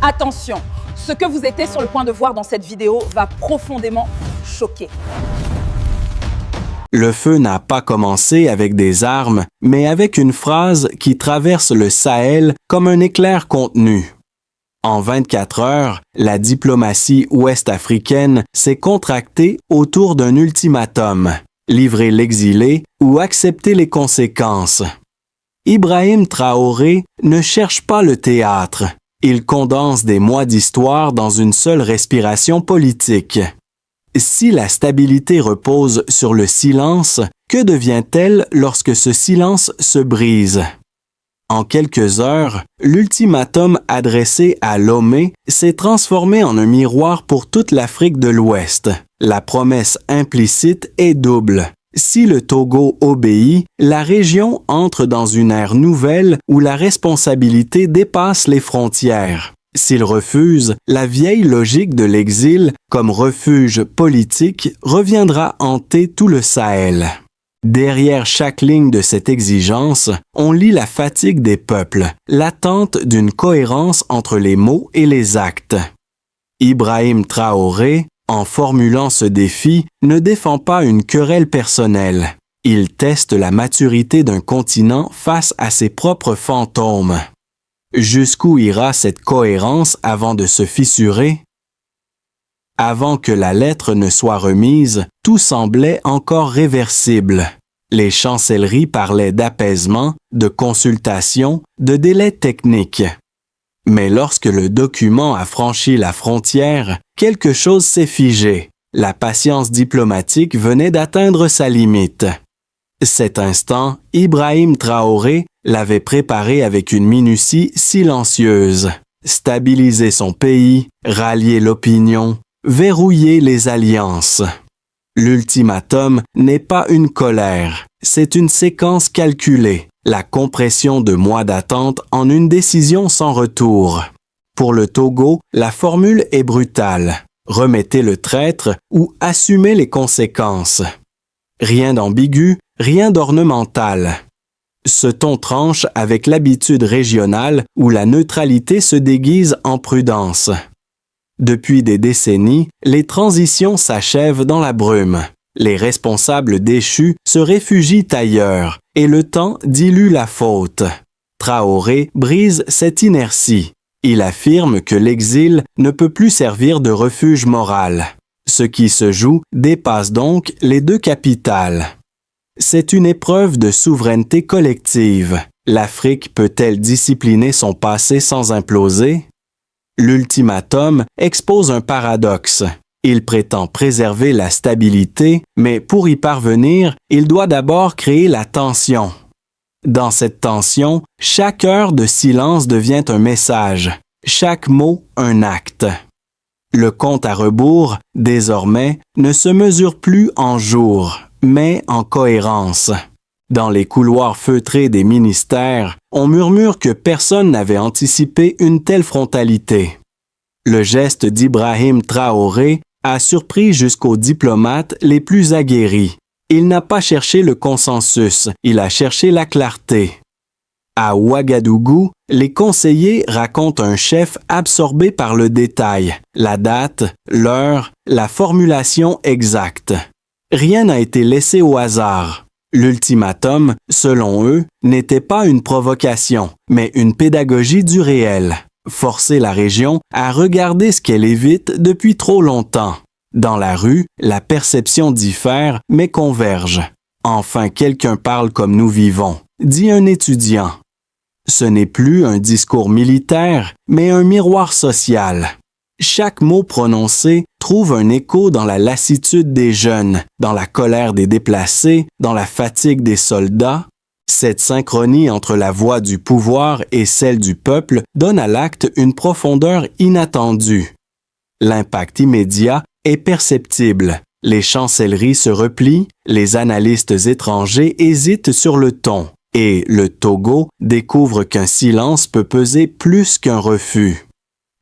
Attention, ce que vous étiez sur le point de voir dans cette vidéo va profondément choquer. Le feu n'a pas commencé avec des armes, mais avec une phrase qui traverse le Sahel comme un éclair contenu. En 24 heures, la diplomatie ouest-africaine s'est contractée autour d'un ultimatum: livrer l'exilé ou accepter les conséquences. Ibrahim Traoré ne cherche pas le théâtre. Il condense des mois d'histoire dans une seule respiration politique. Si la stabilité repose sur le silence, que devient-elle lorsque ce silence se brise? En quelques heures, l'ultimatum adressé à Lomé s'est transformé en un miroir pour toute l'Afrique de l'Ouest. La promesse implicite est double. Si le Togo obéit, la région entre dans une ère nouvelle où la responsabilité dépasse les frontières. S'il refuse, la vieille logique de l'exil comme refuge politique reviendra hanter tout le Sahel. Derrière chaque ligne de cette exigence, on lit la fatigue des peuples, l'attente d'une cohérence entre les mots et les actes. Ibrahim Traoré, en formulant ce défi, ne défend pas une querelle personnelle. Il teste la maturité d'un continent face à ses propres fantômes. Jusqu'où ira cette cohérence avant de se fissurer? Avant que la lettre ne soit remise, tout semblait encore réversible. Les chancelleries parlaient d'apaisement, de consultation, de délais techniques. Mais lorsque le document a franchi la frontière, quelque chose s'est figé. La patience diplomatique venait d'atteindre sa limite. Cet instant, Ibrahim Traoré l'avait préparé avec une minutie silencieuse. Stabiliser son pays, rallier l'opinion, verrouiller les alliances. L'ultimatum n'est pas une colère, c'est une séquence calculée, la compression de mois d'attente en une décision sans retour. Pour le Togo, la formule est brutale. Remettez le traître ou assumez les conséquences. Rien d'ambigu, rien d'ornemental. Ce ton tranche avec l'habitude régionale où la neutralité se déguise en prudence. Depuis des décennies, les transitions s'achèvent dans la brume. Les responsables déchus se réfugient ailleurs et le temps dilue la faute. Traoré brise cette inertie. Il affirme que l'exil ne peut plus servir de refuge moral. Ce qui se joue dépasse donc les deux capitales. C'est une épreuve de souveraineté collective. L'Afrique peut-elle discipliner son passé sans imploser? L'ultimatum expose un paradoxe. Il prétend préserver la stabilité, mais pour y parvenir, il doit d'abord créer la tension. Dans cette tension, chaque heure de silence devient un message, chaque mot un acte. Le compte à rebours, désormais, ne se mesure plus en jours, mais en cohérence. Dans les couloirs feutrés des ministères, on murmure que personne n'avait anticipé une telle frontalité. Le geste d'Ibrahim Traoré a surpris jusqu'aux diplomates les plus aguerris. Il n'a pas cherché le consensus, il a cherché la clarté. À Ouagadougou, les conseillers racontent un chef absorbé par le détail, la date, l'heure, la formulation exacte. Rien n'a été laissé au hasard. L'ultimatum, selon eux, n'était pas une provocation, mais une pédagogie du réel. Forcer la région à regarder ce qu'elle évite depuis trop longtemps. Dans la rue, la perception diffère, mais converge. Enfin, quelqu'un parle comme nous vivons, dit un étudiant. Ce n'est plus un discours militaire, mais un miroir social. Chaque mot prononcé trouve un écho dans la lassitude des jeunes, dans la colère des déplacés, dans la fatigue des soldats. Cette synchronie entre la voix du pouvoir et celle du peuple donne à l'acte une profondeur inattendue. L'impact immédiat est perceptible. Les chancelleries se replient, les analystes étrangers hésitent sur le ton, et le Togo découvre qu'un silence peut peser plus qu'un refus.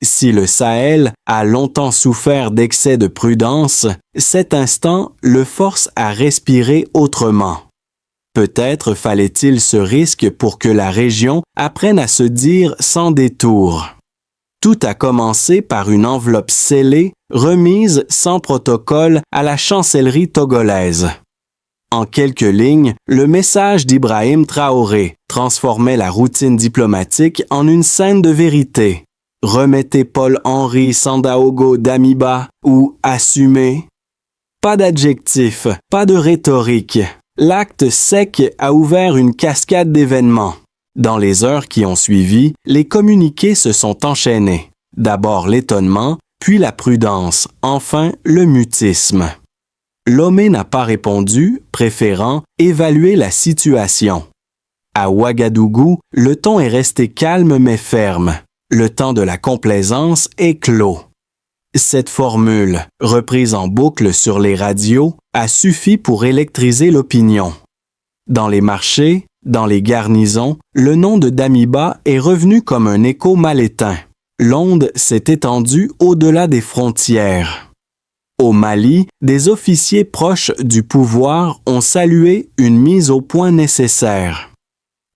Si le Sahel a longtemps souffert d'excès de prudence, cet instant le force à respirer autrement. Peut-être fallait-il ce risque pour que la région apprenne à se dire sans détour. Tout a commencé par une enveloppe scellée remise sans protocole à la chancellerie togolaise. En quelques lignes, le message d'Ibrahim Traoré transformait la routine diplomatique en une scène de vérité. Remettez Paul-Henri Sandaogo Damiba ou assumez. Pas d'adjectif, pas de rhétorique. L'acte sec a ouvert une cascade d'événements. Dans les heures qui ont suivi, les communiqués se sont enchaînés. D'abord l'étonnement, puis la prudence, enfin le mutisme. Lomé n'a pas répondu, préférant évaluer la situation. À Ouagadougou, le ton est resté calme mais ferme. Le temps de la complaisance est clos. Cette formule, reprise en boucle sur les radios, a suffi pour électriser l'opinion. Dans les marchés, dans les garnisons, le nom de Damiba est revenu comme un écho mal éteint. L'onde s'est étendue au-delà des frontières. Au Mali, des officiers proches du pouvoir ont salué une mise au point nécessaire.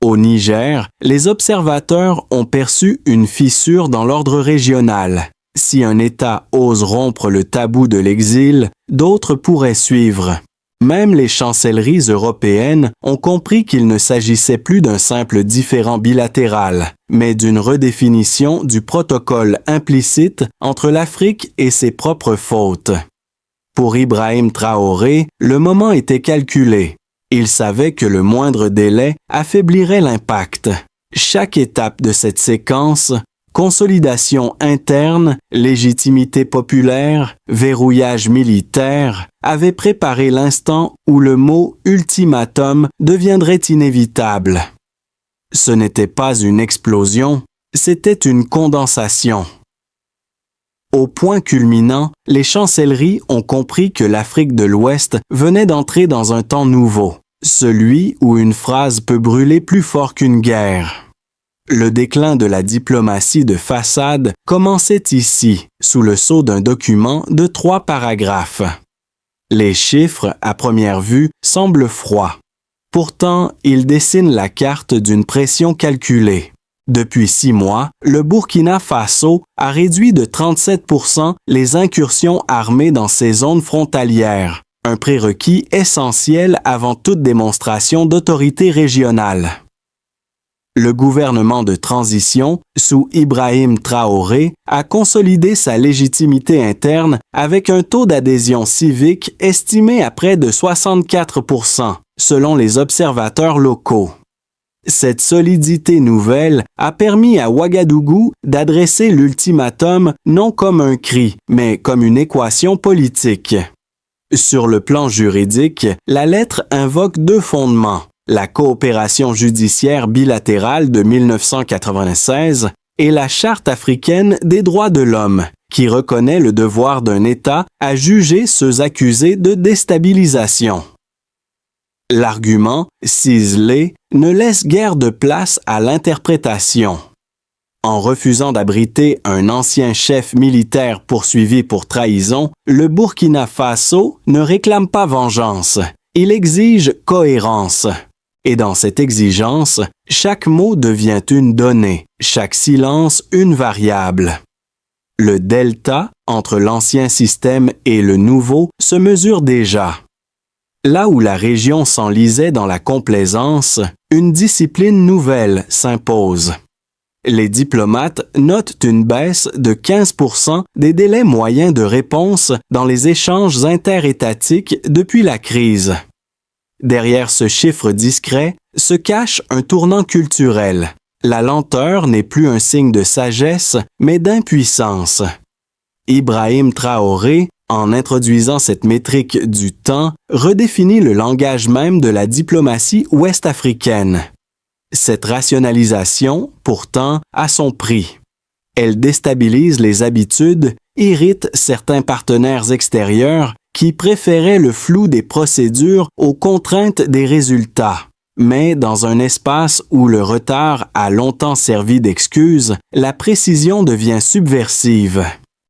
Au Niger, les observateurs ont perçu une fissure dans l'ordre régional. Si un État ose rompre le tabou de l'exil, d'autres pourraient suivre. Même les chancelleries européennes ont compris qu'il ne s'agissait plus d'un simple différend bilatéral, mais d'une redéfinition du protocole implicite entre l'Afrique et ses propres fautes. Pour Ibrahim Traoré, le moment était calculé. Il savait que le moindre délai affaiblirait l'impact. Chaque étape de cette séquence, consolidation interne, légitimité populaire, verrouillage militaire, avait préparé l'instant où le mot ultimatum deviendrait inévitable. Ce n'était pas une explosion, c'était une condensation. Au point culminant, les chancelleries ont compris que l'Afrique de l'Ouest venait d'entrer dans un temps nouveau, celui où une phrase peut brûler plus fort qu'une guerre. Le déclin de la diplomatie de façade commençait ici, sous le sceau d'un document de 3 paragraphes. Les chiffres, à première vue, semblent froids. Pourtant, ils dessinent la carte d'une pression calculée. Depuis 6 mois, le Burkina Faso a réduit de 37% les incursions armées dans ses zones frontalières, un prérequis essentiel avant toute démonstration d'autorité régionale. Le gouvernement de transition, sous Ibrahim Traoré, a consolidé sa légitimité interne avec un taux d'adhésion civique estimé à près de 64%, selon les observateurs locaux. Cette solidité nouvelle a permis à Ouagadougou d'adresser l'ultimatum non comme un cri, mais comme une équation politique. Sur le plan juridique, la lettre invoque 2 fondements, la coopération judiciaire bilatérale de 1996 et la Charte africaine des droits de l'homme, qui reconnaît le devoir d'un État à juger ceux accusés de déstabilisation. L'argument, ciselé, ne laisse guère de place à l'interprétation. En refusant d'abriter un ancien chef militaire poursuivi pour trahison, le Burkina Faso ne réclame pas vengeance, il exige cohérence. Et dans cette exigence, chaque mot devient une donnée, chaque silence une variable. Le delta entre l'ancien système et le nouveau se mesure déjà. Là où la région s'enlisait dans la complaisance, une discipline nouvelle s'impose. Les diplomates notent une baisse de 15% des délais moyens de réponse dans les échanges interétatiques depuis la crise. Derrière ce chiffre discret se cache un tournant culturel. La lenteur n'est plus un signe de sagesse, mais d'impuissance. Ibrahim Traoré, en introduisant cette métrique du temps, redéfinit le langage même de la diplomatie ouest-africaine. Cette rationalisation, pourtant, a son prix. Elle déstabilise les habitudes, irrite certains partenaires extérieurs qui préféraient le flou des procédures aux contraintes des résultats. Mais dans un espace où le retard a longtemps servi d'excuse, la précision devient subversive.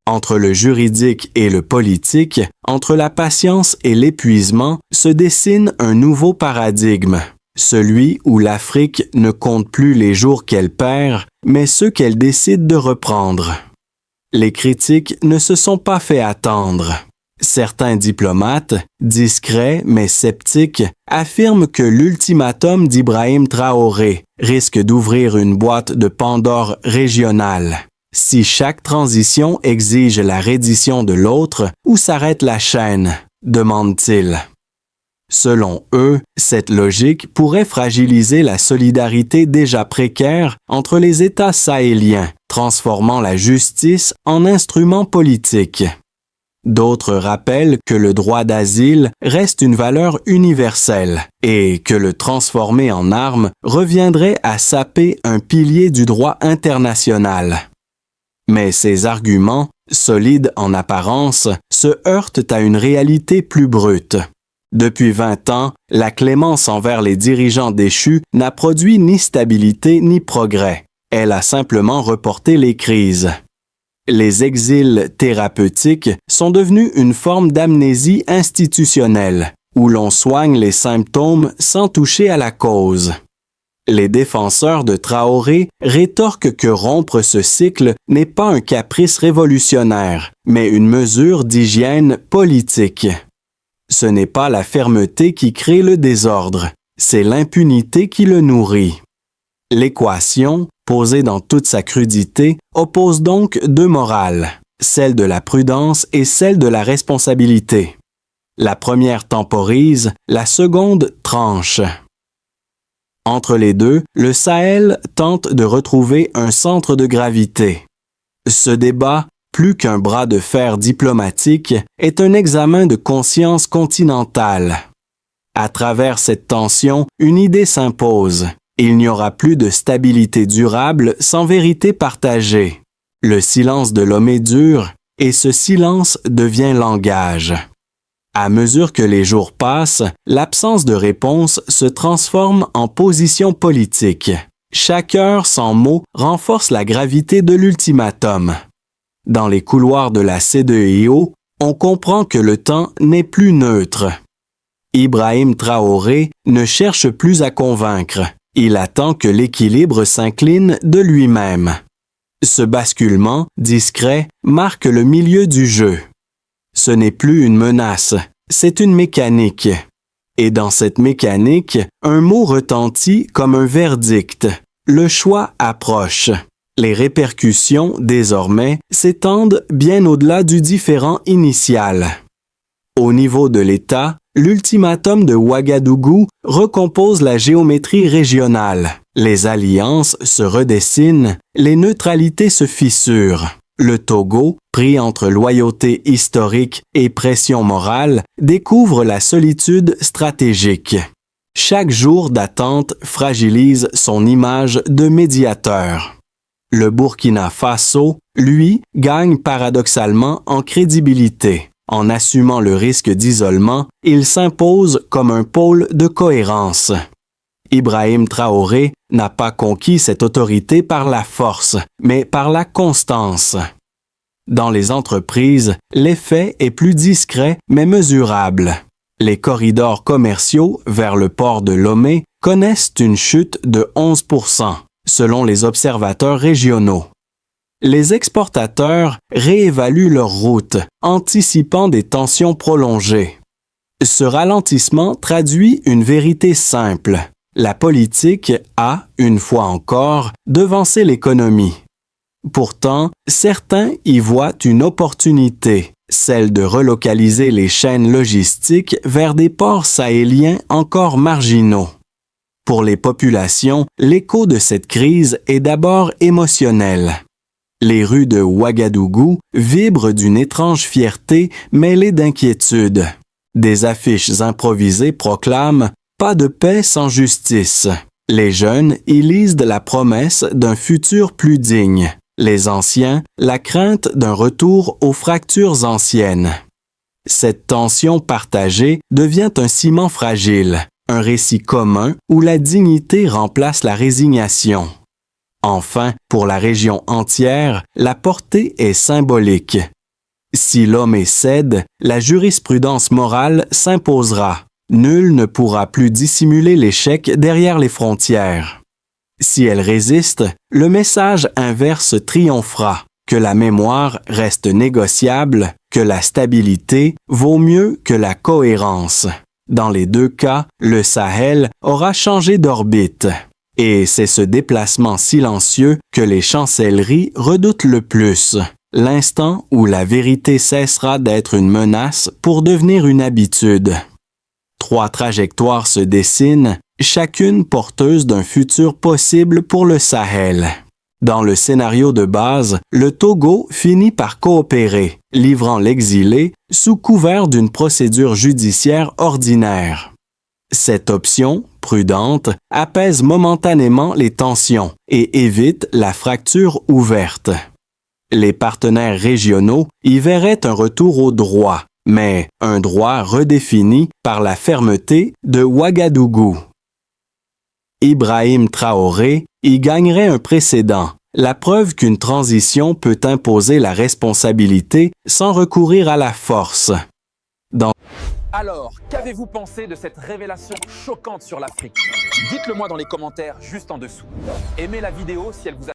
Entre le juridique et le politique, entre la patience et l'épuisement, se dessine un nouveau paradigme, celui où l'Afrique ne compte plus les jours qu'elle perd, mais ceux qu'elle décide de reprendre. Les critiques ne se sont pas fait attendre. Certains diplomates, discrets mais sceptiques, affirment que l'ultimatum d'Ibrahim Traoré risque d'ouvrir une boîte de Pandore régionale. Si chaque transition exige la reddition de l'autre, où s'arrête la chaîne? Demandent-ils. Selon eux, cette logique pourrait fragiliser la solidarité déjà précaire entre les États sahéliens, transformant la justice en instrument politique. D'autres rappellent que le droit d'asile reste une valeur universelle et que le transformer en arme reviendrait à saper un pilier du droit international. Mais ces arguments, solides en apparence, se heurtent à une réalité plus brute. Depuis 20 ans, la clémence envers les dirigeants déchus n'a produit ni stabilité ni progrès. Elle a simplement reporté les crises. Les exils thérapeutiques sont devenus une forme d'amnésie institutionnelle, où l'on soigne les symptômes sans toucher à la cause. Les défenseurs de Traoré rétorquent que rompre ce cycle n'est pas un caprice révolutionnaire, mais une mesure d'hygiène politique. Ce n'est pas la fermeté qui crée le désordre, c'est l'impunité qui le nourrit. L'équation, posée dans toute sa crudité, oppose donc deux morales, celle de la prudence et celle de la responsabilité. La première temporise, la seconde tranche. Entre les deux, le Sahel tente de retrouver un centre de gravité. Ce débat, plus qu'un bras de fer diplomatique, est un examen de conscience continentale. À travers cette tension, une idée s'impose. Il n'y aura plus de stabilité durable sans vérité partagée. Le silence de l'homme est dur, et ce silence devient langage. À mesure que les jours passent, l'absence de réponse se transforme en position politique. Chaque heure sans mots renforce la gravité de l'ultimatum. Dans les couloirs de la CEDEAO, on comprend que le temps n'est plus neutre. Ibrahim Traoré ne cherche plus à convaincre. Il attend que l'équilibre s'incline de lui-même. Ce basculement, discret, marque le milieu du jeu. Ce n'est plus une menace, c'est une mécanique. Et dans cette mécanique, un mot retentit comme un verdict. Le choix approche. Les répercussions, désormais, s'étendent bien au-delà du différend initial. Au niveau de l'État, l'ultimatum de Ouagadougou recompose la géométrie régionale. Les alliances se redessinent, les neutralités se fissurent. Le Togo, pris entre loyauté historique et pression morale, découvre la solitude stratégique. Chaque jour d'attente fragilise son image de médiateur. Le Burkina Faso, lui, gagne paradoxalement en crédibilité. En assumant le risque d'isolement, il s'impose comme un pôle de cohérence. Ibrahim Traoré n'a pas conquis cette autorité par la force, mais par la constance. Dans les entreprises, l'effet est plus discret mais mesurable. Les corridors commerciaux vers le port de Lomé connaissent une chute de 11%, selon les observateurs régionaux. Les exportateurs réévaluent leur route, anticipant des tensions prolongées. Ce ralentissement traduit une vérité simple. La politique a, une fois encore, devancé l'économie. Pourtant, certains y voient une opportunité, celle de relocaliser les chaînes logistiques vers des ports sahéliens encore marginaux. Pour les populations, l'écho de cette crise est d'abord émotionnel. Les rues de Ouagadougou vibrent d'une étrange fierté mêlée d'inquiétude. Des affiches improvisées proclament « Pas de paix sans justice ». Les jeunes y lisent la promesse d'un futur plus digne. Les anciens, la crainte d'un retour aux fractures anciennes. Cette tension partagée devient un ciment fragile, un récit commun où la dignité remplace la résignation. Enfin, pour la région entière, la portée est symbolique. Si l'homme cède, la jurisprudence morale s'imposera. Nul ne pourra plus dissimuler l'échec derrière les frontières. Si elle résiste, le message inverse triomphera, que la mémoire reste négociable, que la stabilité vaut mieux que la cohérence. Dans les deux cas, le Sahel aura changé d'orbite. Et c'est ce déplacement silencieux que les chancelleries redoutent le plus, l'instant où la vérité cessera d'être une menace pour devenir une habitude. 3 trajectoires se dessinent, chacune porteuse d'un futur possible pour le Sahel. Dans le scénario de base, le Togo finit par coopérer, livrant l'exilé sous couvert d'une procédure judiciaire ordinaire. Cette option, prudente, apaise momentanément les tensions et évite la fracture ouverte. Les partenaires régionaux y verraient un retour au droit, mais un droit redéfini par la fermeté de Ouagadougou. Ibrahim Traoré y gagnerait un précédent, la preuve qu'une transition peut imposer la responsabilité sans recourir à la force. Alors, qu'avez-vous pensé de cette révélation choquante sur l'Afrique? Dites-le moi dans les commentaires juste en dessous. Aimez la vidéo si elle vous a